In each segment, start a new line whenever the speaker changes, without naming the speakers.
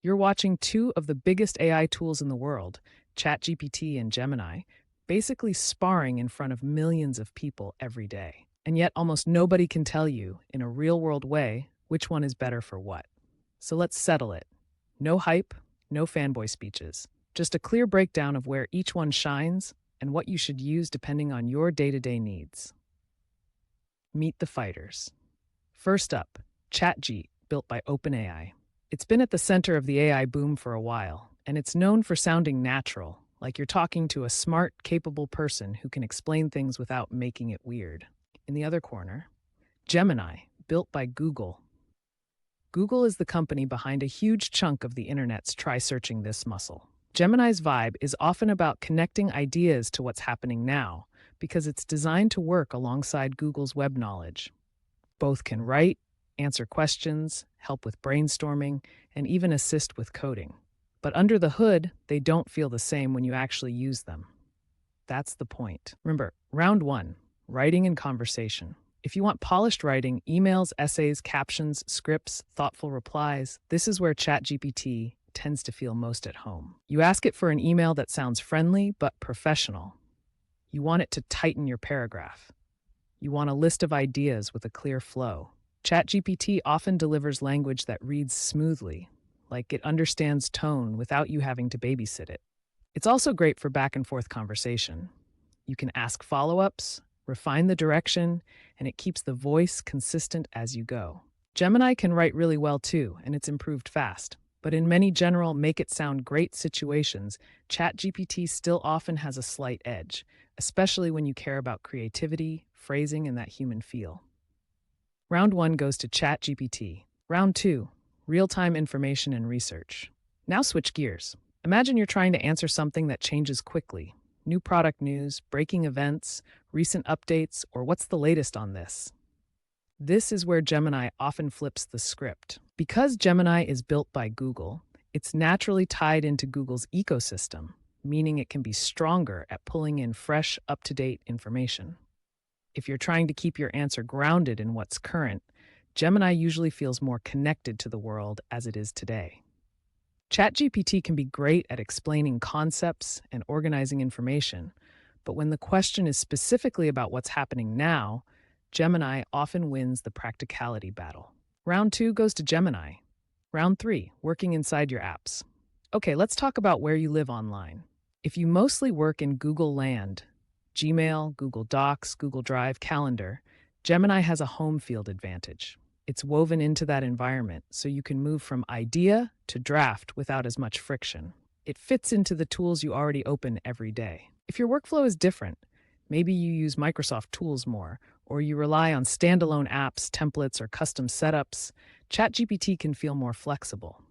You're watching two of the biggest AI tools in the world, ChatGPT and Gemini, basically sparring in front of millions of people every day. And yet, almost nobody can tell you, in a real world way, which one is better for what. So let's settle it. No hype, no fanboy speeches. Just a clear breakdown of where each one shines and what you should use depending on your day to day needs. Meet the fighters. First up, ChatG, built by OpenAI. It's been at the center of the AI boom for a while, and it's known for sounding natural, like you're talking to a smart, capable person who can explain things without making it weird. In the other corner, Gemini, built by Google. Google is the company behind a huge chunk of the internet's try searching this muscle. Gemini's vibe is often about connecting ideas to what's happening now, because it's designed to work alongside Google's web knowledge. Both can write, answer questions, help with brainstorming, and even assist with coding. But under the hood, they don't feel the same when you actually use them. That's the point. Remember, round one, writing and conversation. If you want polished writing, emails, essays, captions, scripts, thoughtful replies, this is where ChatGPT tends to feel most at home. You ask it for an email that sounds friendly but professional. You want it to tighten your paragraph. You want a list of ideas with a clear flow. ChatGPT often delivers language that reads smoothly, like it understands tone without you having to babysit it. It's also great for back and forth conversation. You can ask follow-ups, refine the direction, and it keeps the voice consistent as you go. Gemini can write really well too, and it's improved fast. But in many general make it sound great situations, ChatGPT still often has a slight edge, especially when you care about creativity, phrasing, and that human feel. Round one goes to ChatGPT. Round two, real-time information and research. Now switch gears. Imagine you're trying to answer something that changes quickly. New product news, breaking events, recent updates, or what's the latest on this? This is where Gemini often flips the script. Because Gemini is built by Google, it's naturally tied into Google's ecosystem, meaning it can be stronger at pulling in fresh, up-to-date information. If you're trying to keep your answer grounded in what's current, Gemini usually feels more connected to the world as it is today. ChatGPT can be great at explaining concepts and organizing information, but when the question is specifically about what's happening now, Gemini often wins the practicality battle. Round two goes to Gemini. Round three, working inside your apps. Okay, let's talk about where you live online. If you mostly work in Google land, Gmail, Google Docs, Google Drive, Calendar, Gemini has a home field advantage. It's woven into that environment, so you can move from idea to draft without as much friction. It fits into the tools you already open every day. If your workflow is different, maybe you use Microsoft tools more, or you rely on standalone apps, templates, or custom setups, ChatGPT can feel more flexible.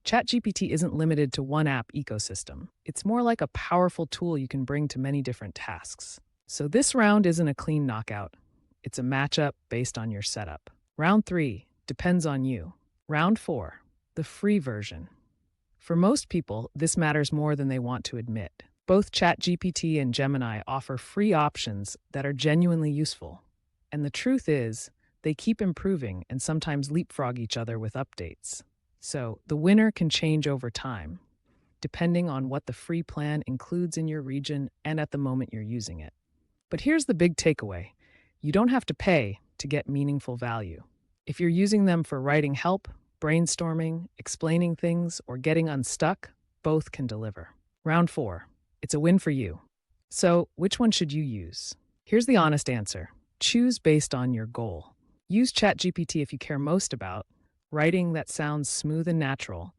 ChatGPT isn't limited to one app ecosystem. It's more like a powerful tool you can bring to many different tasks. So this round isn't a clean knockout. It's a matchup based on your setup. Round three depends on you. Round four, the free version. For most people, this matters more than they want to admit. Both ChatGPT and Gemini offer free options that are genuinely useful. And the truth is, they keep improving and sometimes leapfrog each other with updates. So the winner can change over time, depending on what the free plan includes in your region and at the moment you're using it. But here's the big takeaway. You don't have to pay to get meaningful value. If you're using them for writing help, brainstorming, explaining things, or getting unstuck, both can deliver. Round four. It's a win for you. So, which one should you use? Here's the honest answer. Choose based on your goal. Use ChatGPT if you care most about writing that sounds smooth and natural,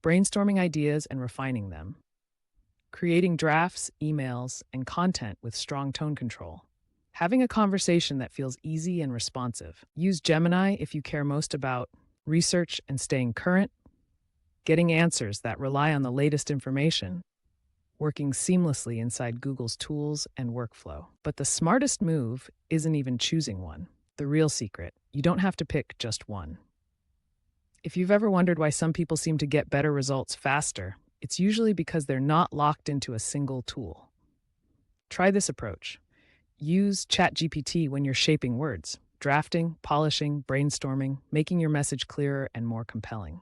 brainstorming ideas and refining them, creating drafts, emails, and content with strong tone control, having a conversation that feels easy and responsive. Use Gemini if you care most about research and staying current, getting answers that rely on the latest information, working seamlessly inside Google's tools and workflow. But the smartest move isn't even choosing one. The real secret, you don't have to pick just one. If you've ever wondered why some people seem to get better results faster, it's usually because they're not locked into a single tool. Try this approach. Use ChatGPT when you're shaping words, drafting, polishing, brainstorming, making your message clearer and more compelling.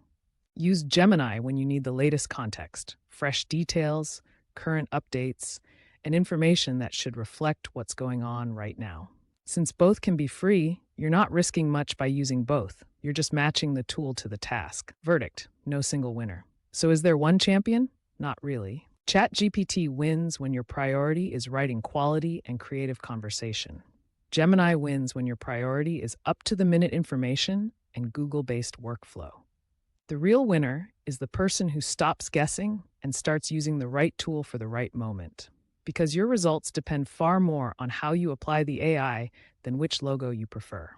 Use Gemini when you need the latest context, fresh details, current updates, and information that should reflect what's going on right now. Since both can be free, you're not risking much by using both. You're just matching the tool to the task. Verdict: no single winner. So is there one champion? Not really. ChatGPT wins when your priority is writing quality and creative conversation. Gemini wins when your priority is up to the minute information and Google based workflow. The real winner is the person who stops guessing and starts using the right tool for the right moment. Because your results depend far more on how you apply the AI than which logo you prefer.